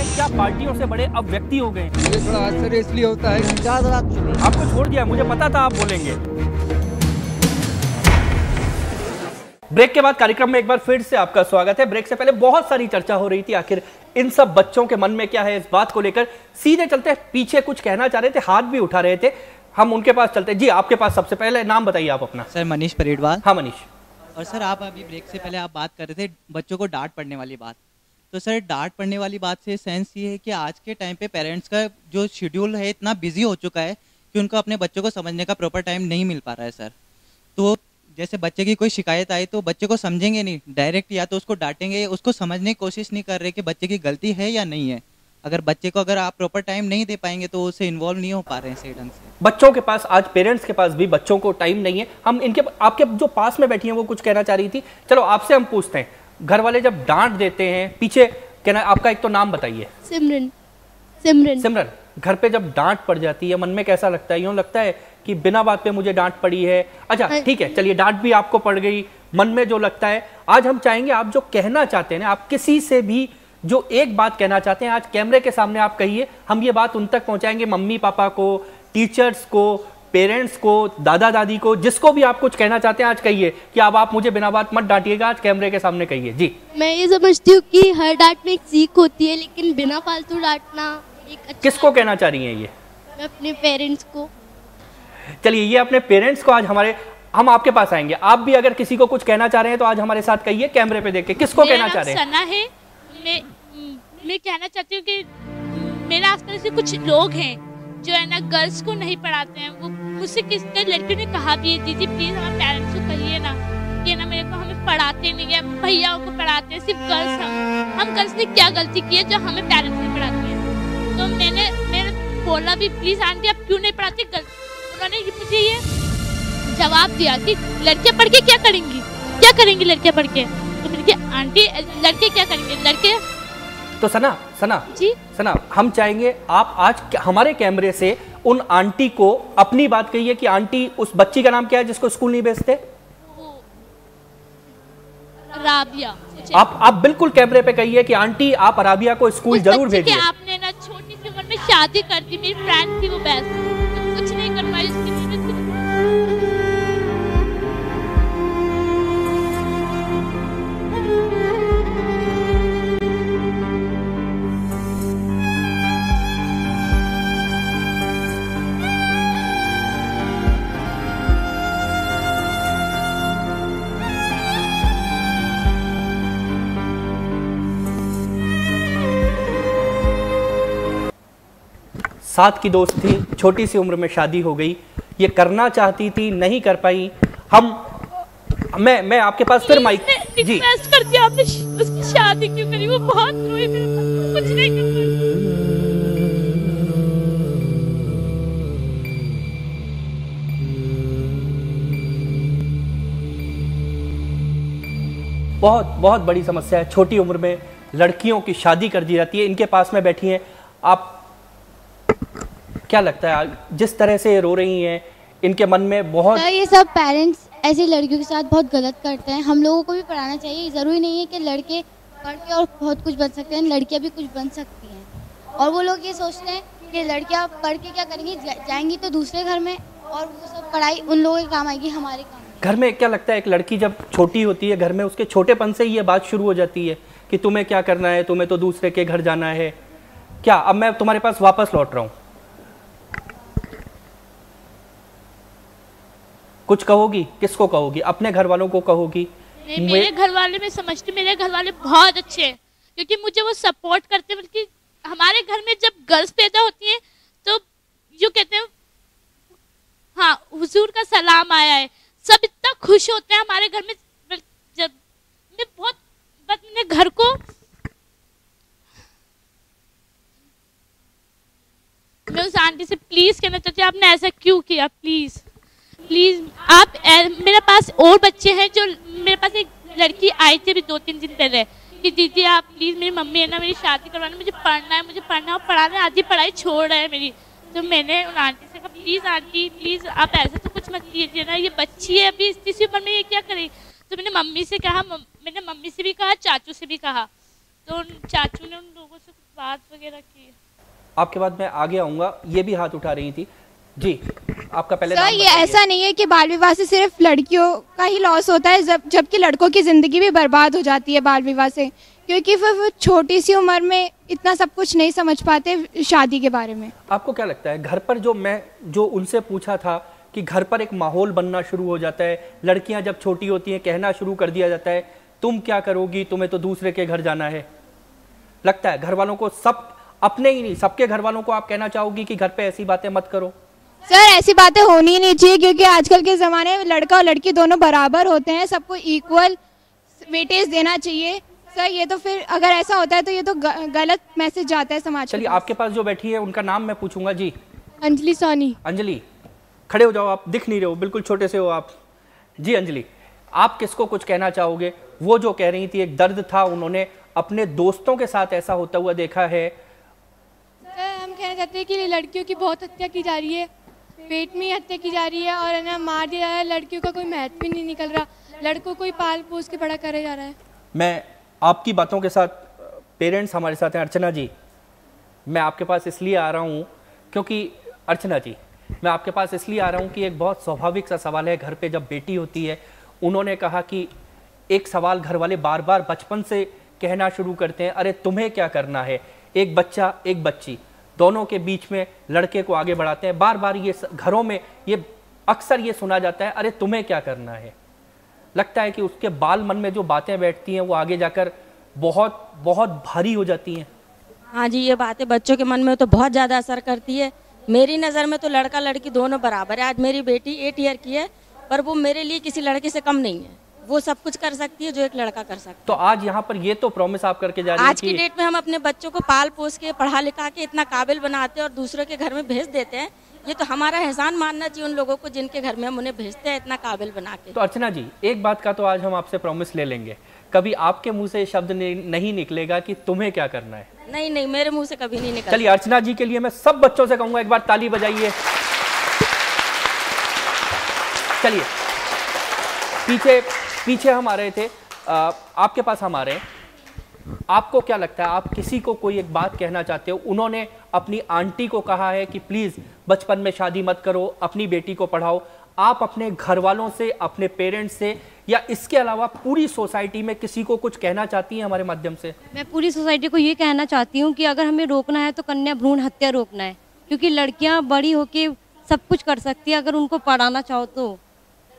क्या पार्टियों से बड़े अब व्यक्ति हो गए। मुझे थोड़ा आश्चर्य इसलिए होता है कि आपको छोड़ दिया, मुझे पता था आप बोलेंगे। ब्रेक के बाद कार्यक्रम में एक बार फिर से आपका स्वागत है। ब्रेक से पहले बहुत सारी चर्चा हो रही थी, आखिर इन सब बच्चों के मन में क्या है, इस बात को लेकर सीधे चलते पीछे कुछ कहना चाह रहे थे, हाथ भी उठा रहे थे, हम उनके पास चलते। जी आपके पास सबसे पहले नाम बताइए आप अपना। सर मनीष परेडवाल। हाँ मनीष। और सर आप अभी ब्रेक से पहले आप बात कर रहे थे बच्चों को डांट पड़ने वाली बात। तो सर डांट पड़ने वाली बात से सेंस ये है कि आज के टाइम पे पेरेंट्स का जो शेड्यूल है इतना बिजी हो चुका है कि उनको अपने बच्चों को समझने का प्रॉपर टाइम नहीं मिल पा रहा है सर। तो जैसे बच्चे की कोई शिकायत आई तो बच्चे को समझेंगे नहीं डायरेक्ट, या तो उसको डांटेंगे, उसको समझने की कोशिश नहीं कर रहे कि बच्चे की गलती है या नहीं है। अगर बच्चे को अगर आप प्रॉपर टाइम नहीं दे पाएंगे तो उसे इन्वॉल्व नहीं हो पा रहे हैं सही ढंग से। बच्चों के पास आज पेरेंट्स के पास भी बच्चों को टाइम नहीं है। हम इनके आपके जो पास में बैठी हैं वो कुछ कहना चाह रही थी, चलो आपसे हम पूछते हैं। घर वाले जब डांट देते हैं पीछे कहना, आपका एक तो नाम बताइए। सिमरन। सिमरन। सिमरन, घर पे जब डांट पड़ जाती है मन में कैसा लगता है? यूं लगता है कि बिना बात पे मुझे डांट पड़ी है। अच्छा ठीक है, चलिए डांट भी आपको पड़ गई, मन में जो लगता है। आज हम चाहेंगे आप जो कहना चाहते हैं, आप किसी से भी जो एक बात कहना चाहते हैं आज कैमरे के सामने आप कहिए, हम ये बात उन तक पहुंचाएंगे, मम्मी पापा को, टीचर्स को, पेरेंट्स को, दादा दादी को, जिसको भी आप कुछ कहना चाहते हैं आज कहिए कि अब आप मुझे बिना बात मत डांटिएगा, आज कैमरे के सामने कहिए। जी मैं ये समझती हूँ कि हर डांट में एक सीख होती है, लेकिन बिना फालतू डांटना एक अच्छा। किसको कहना चाह रही हैं ये? मैं अपने पेरेंट्स को। चलिए ये अपने पेरेंट्स को आज हम आपके पास आएंगे। आप भी अगर किसी को कुछ कहना चाह रहे हैं तो आज हमारे साथ कहिए कैमरे पे देख के, किसको कहना चाह रहे हैं? सना है। मैं कहना चाहती हूँ कि मेरे आसपास से कुछ लोग हैं जो है ना गर्ल्स को नहीं पढ़ाते हैं। वो मुझसे किसी लड़कियों ने कहा भी है, दीदी प्लीज हमारे पेरेंट्स को कहिए ना कि ना मेरे को हमें पढ़ाते नहीं है, भैयाओं को पढ़ाते हैं, सिर्फ गर्ल्स। हम गर्ल्स ने क्या गलती की है जो हमें पेरेंट्स नहीं पढ़ाते हैं? तो मैंने बोला भी प्लीज आंटी आप क्यों नहीं पढ़ाती? उन्होंने मुझे ये जवाब दिया कि लड़कियां पढ़ के क्या करेंगी लड़कियां पढ़ के? तो मैंने कहा आंटी लड़के क्या करेंगे? लड़के तो सना जी, सना, हम चाहेंगे आप आज हमारे कैमरे से उन आंटी को अपनी बात कहिए कि आंटी, उस बच्ची का नाम क्या है जिसको स्कूल नहीं भेजते? राबिया। आप बिल्कुल कैमरे पे कहिए कि आंटी आप राबिया को स्कूल जरूर भेजिए। आपने ना छोटी सी उम्र में शादी कर दी, मेरी फ्रेंड थी वो, बेस्ट तो कुछ नहीं कर पाई उसके लिए। साथ की दोस्त थी, छोटी सी उम्र में शादी हो गई, ये करना चाहती थी नहीं कर पाई। मैं आपके पास फिर माइक जी रिक्वेस्ट करती हूं, आपने उसकी शादी क्यों करी? वो बहुत रोई, कुछ नहीं कर पाई। बहुत बड़ी समस्या है। छोटी उम्र में लड़कियों की शादी कर दी जाती है। इनके पास में बैठी हैं आप, क्या लगता है जिस तरह से रो रही हैं इनके मन में बहुत? ये सब पेरेंट्स ऐसी लड़कियों के साथ बहुत गलत करते हैं। हम लोगों को भी पढ़ाना चाहिए। ज़रूरी नहीं है कि लड़के पढ़ के और बहुत कुछ बन सकते हैं, लड़कियां भी कुछ बन सकती हैं। और वो लोग ये सोचते हैं कि लड़कियां पढ़ के क्या करेंगी, जाएंगी तो दूसरे घर में, और वो सब पढ़ाई उन लोगों के काम आएगी, हमारे काम। घर में क्या लगता है, एक लड़की जब छोटी होती है घर में, उसके छोटेपन से ही ये बात शुरू हो जाती है कि तुम्हें क्या करना है, तुम्हें तो दूसरे के घर जाना है। क्या अब मैं तुम्हारे पास वापस लौट रहा हूँ, कुछ कहोगी? किसको कहोगी? अपने घर वालों को कहोगी? मेरे घर वाले, मैं समझती मेरे घर वाले बहुत अच्छे हैं, क्योंकि मुझे वो सपोर्ट करते हैं। बल्कि हमारे घर में जब गर्ल्स पैदा होती हैं तो जो कहते हैं हाँ हुजूर का सलाम आया है, सब इतना खुश होते हैं हमारे घर में। जब मैं बहुत अपने घर को, मैं उस आंटी से प्लीज कहना चाहती हूँ आपने ऐसा क्यों किया? प्लीज आप मेरे पास और बच्चे हैं जो, मेरे पास एक लड़की आई थी अभी 2-3 दिन पहले कि दीदी आप प्लीज, मेरी मम्मी है ना मेरी शादी करवाना, मुझे पढ़ना है और पढ़ाने आधी पढ़ाई छोड़ रहे हैं मेरी। तो मैंने उन आंटी से कहा प्लीज आंटी प्लीज आप ऐसा तो कुछ मत कीजिए ना, ये बच्ची है अभी इसी उम्र में, ये क्या करे? तो मैंने मम्मी से कहा, मैंने मम्मी से भी कहा, चाचू से भी कहा। तो उन चाचू ने उन लोगों से कुछ बात वगैरह की है। आपके बाद मैं आगे आऊंगा, ये भी हाथ उठा रही थी जी, आपका पहले सर नाम ये बताइए। ऐसा नहीं है कि बाल विवाह से सिर्फ लड़कियों का ही लॉस होता है, जबकि लड़कों की जिंदगी भी बर्बाद हो जाती है बाल विवाह से, क्योंकि फिर वो छोटी सी उम्र में इतना सब कुछ नहीं समझ पाते शादी के बारे में। आपको क्या लगता है घर पर जो उनसे पूछा था कि घर पर एक माहौल बनना शुरू हो जाता है, लड़कियां जब छोटी होती हैं कहना शुरू कर दिया जाता है तुम क्या करोगी, तुम्हें तो दूसरे के घर जाना है। लगता है घर वालों को, सब अपने ही नहीं सबके घर वालों को आप कहना चाहोगी कि घर पे ऐसी बातें मत करो? सर ऐसी बातें होनी ही नहीं चाहिए, क्योंकि आजकल के ज़माने में लड़का और लड़की दोनों बराबर होते हैं, सबको इक्वल वेटेज देना चाहिए। सर ये तो फिर अगर ऐसा होता है तो ये तो गलत मैसेज जाता है समाज को। चलिए आपके पास जो बैठी है उनका नाम मैं पूछूंगा जी। अंजलि सोनी। अंजलि खड़े हो जाओ, आप दिख नहीं रहे हो, बिल्कुल छोटे से हो आप जी। अंजलि आप किसको कुछ कहना चाहोगे? वो जो कह रही थी एक दर्द था, उन्होंने अपने दोस्तों के साथ ऐसा होता हुआ देखा है। हम कहना चाहते हैं कि लड़कियों की बहुत हत्या की जा रही है, पेट में ही हत्या की जा रही है और है ना मार दिया जा रहा है। लड़कियों का कोई महत्व भी नहीं निकल रहा, लड़कों को ही पाल पोस के बड़ा करे जा रहा है। मैं आपकी बातों के साथ, पेरेंट्स हमारे साथ हैं। अर्चना जी मैं आपके पास इसलिए आ रहा हूँ क्योंकि अर्चना जी मैं आपके पास इसलिए आ रहा हूँ कि एक बहुत स्वाभाविक सा सवाल है। घर पे जब बेटी होती है, उन्होंने कहा कि एक सवाल घर वाले बार बार बचपन से कहना शुरू करते हैं, अरे तुम्हें क्या करना है। एक बच्चा एक बच्ची दोनों के बीच में लड़के को आगे बढ़ाते हैं, बार बार ये घरों में ये अक्सर ये सुना जाता है, अरे तुम्हें क्या करना है। लगता है कि उसके बाल मन में जो बातें बैठती हैं वो आगे जाकर बहुत बहुत भारी हो जाती हैं। हाँ जी, ये बातें बच्चों के मन में तो बहुत ज़्यादा असर करती है। मेरी नज़र में तो लड़का लड़की दोनों बराबर है। आज मेरी बेटी 8 ईयर की है, पर वो मेरे लिए किसी लड़के से कम नहीं है। वो सब कुछ कर सकती है जो एक लड़का कर सकता है। तो आज यहाँ पर ये तो प्रॉमिस आप करके जा रही हैं आज की डेट में हम अपने बच्चों को पाल पोस के पढ़ा लिखा के इतना काबिल बनाते हैं और दूसरों के घर में भेज देते हैं। ये तो हमारा एहसान मानना चाहिए उन लोगों को जिनके घर में हम उन्हें भेजते हैं इतना काबिल बना के। तो अर्चना जी एक बात का तो आज हम आपसे प्रॉमिस ले लेंगे, कभी आपके मुंह से शब्द नहीं निकलेगा कि तुम्हें क्या करना है। नहीं नहीं, मेरे मुंह से कभी नहीं निकला। चलिए अर्चना जी के लिए मैं सब बच्चों से कहूंगा एक बार ताली बजाइए। चलिए पीछे हम आ रहे थे, आपके पास हम आ रहे हैं। आपको क्या लगता है, आप किसी को कोई एक बात कहना चाहते हो? उन्होंने अपनी आंटी को कहा है कि प्लीज बचपन में शादी मत करो, अपनी बेटी को पढ़ाओ। आप अपने घर वालों से, अपने पेरेंट्स से या इसके अलावा पूरी सोसाइटी में किसी को कुछ कहना चाहती हैं हमारे माध्यम से? मैं पूरी सोसाइटी को ये कहना चाहती हूँ कि अगर हमें रोकना है तो कन्या भ्रूण हत्या रोकना है, क्योंकि लड़कियाँ बड़ी होके सब कुछ कर सकती है। अगर उनको पढ़ाना चाहो तो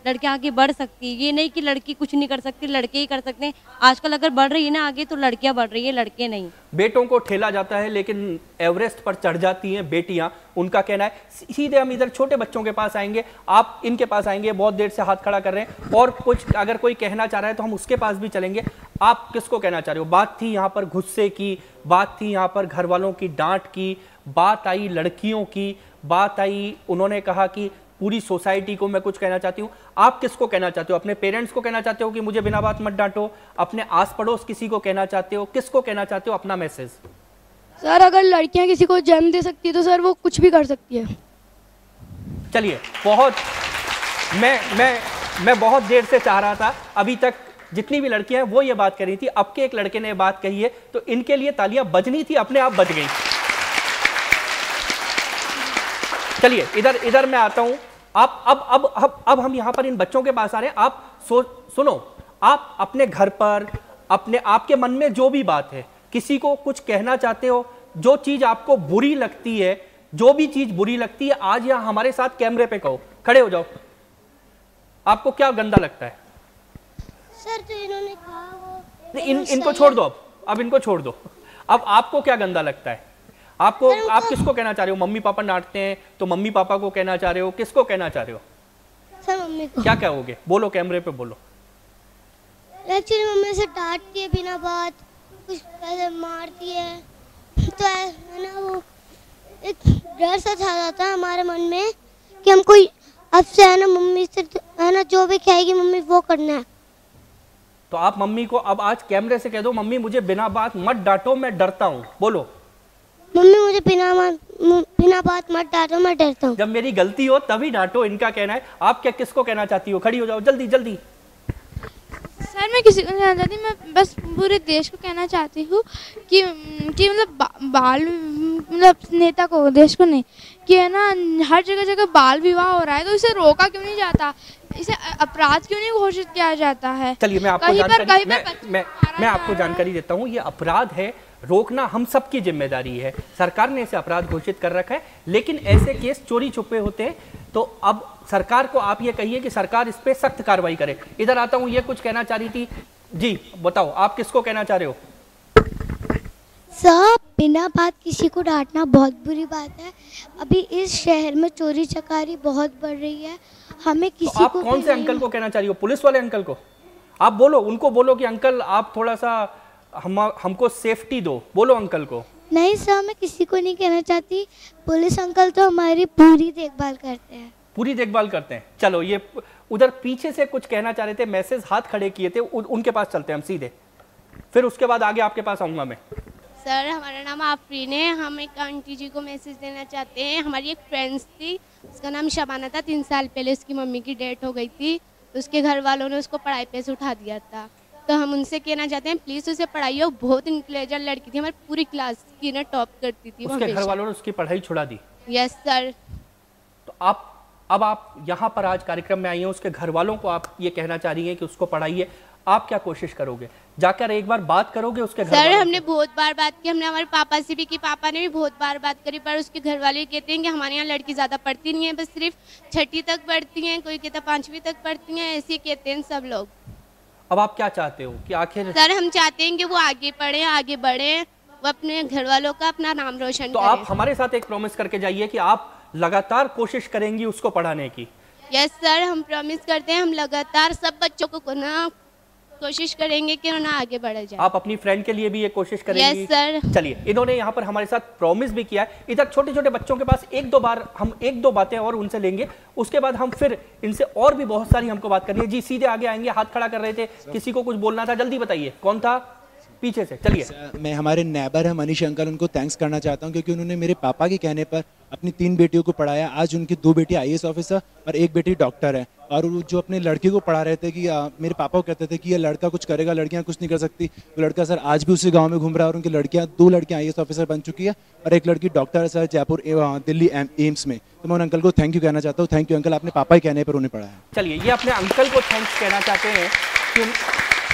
लड़कियाँ आगे बढ़ सकती है। ये नहीं कि लड़की कुछ नहीं कर सकती, लड़के ही कर सकते हैं। आजकल अगर बढ़ रही है ना आगे तो लड़कियाँ बढ़ रही है, लड़के नहीं। बेटों को ठेला जाता है लेकिन एवरेस्ट पर चढ़ जाती हैं बेटियां। उनका कहना है, सीधे हम इधर छोटे बच्चों के पास आएंगे, आप इनके पास आएंगे, बहुत देर से हाथ खड़ा कर रहे हैं और कुछ अगर कोई कहना चाह रहा है तो हम उसके पास भी चलेंगे। आप किसको कहना चाह रहे हो? बात थी यहाँ पर गुस्से की, बात थी यहाँ पर घर वालों की डांट की, बात आई लड़कियों की, बात आई उन्होंने कहा कि पूरी सोसाइटी को मैं कुछ कहना चाहती हूँ। आप किसको कहना चाहते हो? अपने पेरेंट्स को कहना चाहते हो कि मुझे बिना बात मत डांटो? अपने आस पड़ोस किसी को कहना चाहते हो? किसको कहना चाहते हो अपना मैसेज? सर अगर लड़कियां किसी को जन्म दे सकती है तो सर वो कुछ भी कर सकती है। चलिए बहुत मैं बहुत देर से चाह रहा था, अभी तक जितनी भी लड़कियां हैं वो ये बात कर रही थी, अब के एक लड़के ने बात कही है तो इनके लिए तालियां बजनी थी, अपने आप बज गई। चलिए इधर मैं आता हूं। आप अब हम यहां पर इन बच्चों के पास आ रहे हैं। आप सुनो, आप अपने घर पर अपने आपके मन में जो भी बात है किसी को कुछ कहना चाहते हो, जो चीज आपको बुरी लगती है, जो भी चीज बुरी लगती है आज यहां हमारे साथ कैमरे पे कहो, खड़े हो जाओ। आपको क्या गंदा लगता है? सर तो इन्होंने कहा वो इनको छोड़ दो, अब इनको छोड़ दो। अब आपको क्या गंदा लगता है? आप किसको कहना चाह रहे हो? मम्मी पापा डांटते हैं तो मम्मी पापा को कहना चाह रहे हो? किसको कहना चाह रहे हो? सर मम्मी को। क्या कहोगे? बोलो, कैमरे पे बोलो। एक्चुअली मम्मी से डांटती है बिना बात, कुछ ऐसे मारती है, तो है ना वो एक डर सा छा जाता है हमारे मन में कि हमको अब से है ना मम्मी से है ना जो भी कहेगी मम्मी वो करना है। तो आप मम्मी को अब आज कैमरे से कह दो, मम्मी मुझे बिना बात मत डांटो, मैं डरता हूँ। बोलो, मम्मी मुझे बिना बात मत डांटो, मैं डरता हूँ। जब मेरी गलती हो तभी डांटो, इनका कहना है। आप क्या किसको कहना चाहती हो? खड़ी हो जाओ जल्दी जल्दी। सर सर मैं किसी को नहीं कहना चाहती, मैं बस पूरे देश को कहना चाहती हूँ कि मतलब बाल मतलब नेता को, देश को नहीं, कि है ना हर जगह जगह बाल विवाह हो रहा है तो इसे रोका क्यों नहीं जाता, इसे अपराध क्यों नहीं घोषित किया जाता है। चलिए मैं आपको जानकारी देता हूँ, ये अपराध है, रोकना हम सबकी जिम्मेदारी है। सरकार ने इसे अपराध घोषित कर रखा है, लेकिन ऐसे केस चोरी छुपे होते हैं, तो अब सरकार को आप ये कहिए कि सरकार इस पे सख्त कार्रवाई करे। इधर आता हूँ, ये कुछ कहना चाह रही थी जी, बताओ आप किसको कहना चाह रहे हो? सर बिना बात किसी को डांटना बहुत बुरी बात है। अभी इस शहर में चोरी चकारी बहुत बढ़ रही है, हमें किसी तो आप को कौन से अंकल को कहना चाह रही हो? पुलिस वाले अंकल को आप बोलो, उनको बोलो कि अंकल आप थोड़ा सा हमको सेफ्टी दो, बोलो अंकल को। नहीं सर मैं किसी को नहीं कहना चाहती, पुलिस अंकल तो हमारी पूरी देखभाल करते हैं। पूरी देखभाल करते हैं। चलो ये उधर पीछे से कुछ कहना चाह रहे थे, मैसेज हाथ खड़े किए थे, उनके पास चलते हैं हम सीधे, फिर उसके बाद आगे आपके पास आऊंगा मैं। सर हमारा नाम आफरीन है, हम एक आंटी जी को मैसेज देना चाहते हैं। हमारी एक फ्रेंड्स थी, उसका नाम शबाना था, 3 साल पहले उसकी मम्मी की डेथ हो गई थी, तो उसके घर वालों ने उसको पढ़ाई पे से उठा दिया था, तो हम उनसे कहना चाहते हैं प्लीज़ उसे पढ़ाइए, वो बहुत इंटेलिजेंट लड़की थी, हमारी पूरी क्लास की ना टॉप करती थी। उसके घर वालों ने उसकी पढ़ाई छुड़ा दी? Yes sir. तो अब आप यहाँ पर आज कार्यक्रम में आई हैं, उसके घर वालों को आप ये कहना चाह रही हैं कि उसको पढ़ाइए, आप क्या कोशिश करोगे? जाकर एक बार बात करोगे उसके घर वालों से? सर हमने बहुत बार बात की, हमने हमारे पापा से भी की, पापा ने भी बहुत बार बात करी, पर उसके घर वाले कहते हैं कि हमारे यहाँ लड़की ज़्यादा पढ़ती नहीं है, बस सिर्फ 6वीं तक पढ़ती हैं, कोई कहता 5वीं तक पढ़ती हैं, ऐसे कहते हैं सब लोग। अब आप क्या चाहते हो कि आखिर? सर हम चाहते हैं कि वो आगे पढ़े, आगे बढ़े, वो अपने घर वालों का अपना नाम रोशन तो करें। आप हमारे साथ एक प्रॉमिस करके जाइए कि आप लगातार कोशिश करेंगी उसको पढ़ाने की। यस सर हम प्रॉमिस करते हैं, हम लगातार सब बच्चों को ना कोशिश करेंगे कि ना आगे बढ़ा जाए। आप अपनी फ्रेंड के लिए भी ये कोशिश करेंगी? Yes sir. चलिए, इन्होंने यहाँ पर हमारे साथ प्रॉमिस भी किया है। इधर छोटे छोटे बच्चों के पास हम एक दो बातें और उनसे लेंगे, उसके बाद हम फिर इनसे और भी बहुत सारी हमको बात करनी है। जी सीधे आगे आएंगे, हाथ खड़ा कर रहे थे, किसी को कुछ बोलना था, जल्दी बताइए कौन था? पीछे से चलिए। मैं हमारे नेबर है मनीष अंकल, उनको थैंक्स करना चाहता हूँ क्योंकि उन्होंने मेरे पापा के कहने पर अपनी 3 बेटियों को पढ़ाया। आज उनकी 2 बेटी IAS ऑफिसर और 1 बेटी डॉक्टर है। और वो जो अपने लड़की को पढ़ा रहे थे कि मेरे पापा को कहते थे कि ये लड़का कुछ करेगा, लड़कियां कुछ नहीं कर सकती। वो लड़का सर आज भी उसी गांव में घूम रहा है और उनकी लड़कियां 2 लड़कियां IAS ऑफिसर बन चुकी है और 1 लड़की डॉक्टर है सर जयपुर दिल्ली एम्स में। तो मैं उन अंकल को थैंक यू कहना चाहता हूँ। थैंक यू अंकल, आपने पापा के कहने पर उन्हें पढ़ाया। चलिए, ये अपने अंकल को थैंक्स कहना चाहते हैं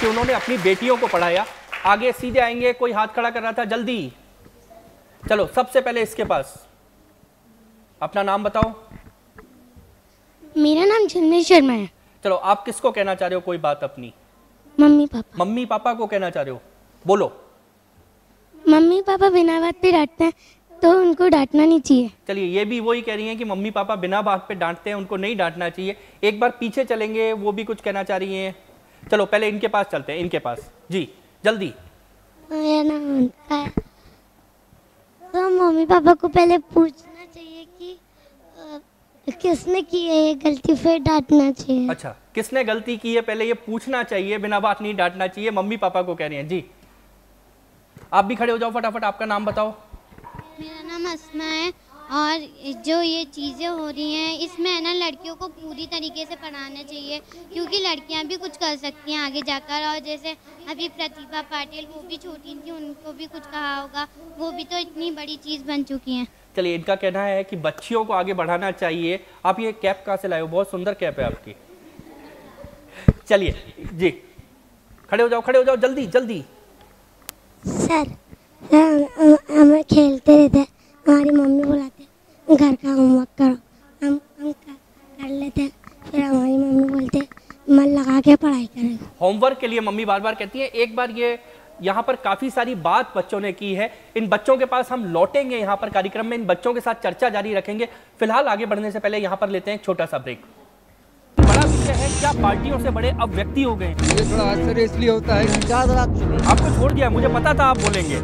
कि उन्होंने अपनी बेटियों को पढ़ाया। आगे सीधे आएंगे, कोई हाथ खड़ा कर रहा था, जल्दी चलो। सबसे पहले इसके पास अपना नाम बताओ। मेरा नाम जन्मेश शर्मा है। चलो, आप किसको कहना चाह रहे हो कोई बात अपनी? Mummy papa. मम्मी पापा को कहना चाह रहे हो, बोलो। मम्मी पापा बिना बात पे डांटते हैं तो उनको डांटना नहीं चाहिए। चलिए, ये भी वही कह रही हैं कि मम्मी पापा बिना बात पे डांटते हैं, उनको नहीं डांटना चाहिए। एक बार पीछे चलेंगे, वो भी कुछ कहना चाह रही हैं। चलो पहले इनके पास चलते हैं, इनके पास जी जल्दी। मेरा नाम है, तो मम्मी पापा को पहले पूछना चाहिए कि किसने की है ये गलती, फिर डांटना चाहिए। अच्छा, किसने गलती की है पहले ये पूछना चाहिए, बिना बात नहीं डांटना चाहिए। मम्मी पापा को कह रही हैं जी। आप भी खड़े हो जाओ फटाफट, आपका नाम बताओ। मेरा नाम अस्मा है और जो ये चीज़ें हो रही हैं इसमें है ना लड़कियों को पूरी तरीके से पढ़ाना चाहिए क्योंकि लड़कियां भी कुछ कर सकती हैं आगे जाकर। और जैसे अभी प्रतिभा पाटिल, वो भी छोटी थी, उनको भी कुछ कहा होगा, वो भी तो इतनी बड़ी चीज़ बन चुकी हैं। चलिए, इनका कहना है कि बच्चियों को आगे बढ़ाना चाहिए। आप ये कैप कहाँ से लाए हो? बहुत सुंदर कैप है आपकी। चलिए जी, खड़े हो जाओ जल्दी जल्दी। सर हम खेलते रहते हैं, हमारी मम्मी बुलाते हैं घर का होमवर्क करो, हम कर लेते हैं, फिर हमारी मम्मी बोलते हैं मन लगा के पढ़ाई करें। होमवर्क के लिए मम्मी बार बार कहती है। एक बार ये यहाँ पर काफी सारी बात बच्चों ने की है, इन बच्चों के पास हम लौटेंगे यहाँ पर कार्यक्रम में, इन बच्चों के साथ चर्चा जारी रखेंगे। फिलहाल आगे बढ़ने से पहले यहाँ पर लेते हैं एक छोटा सा ब्रेक। बड़ा विषय है, क्या पार्टियों से बड़े अब व्यक्ति हो गए? ये थोड़ा आश्चर्य इसलिए होता है कि आपको छोड़ दिया, मुझे पता था आप बोलेंगे।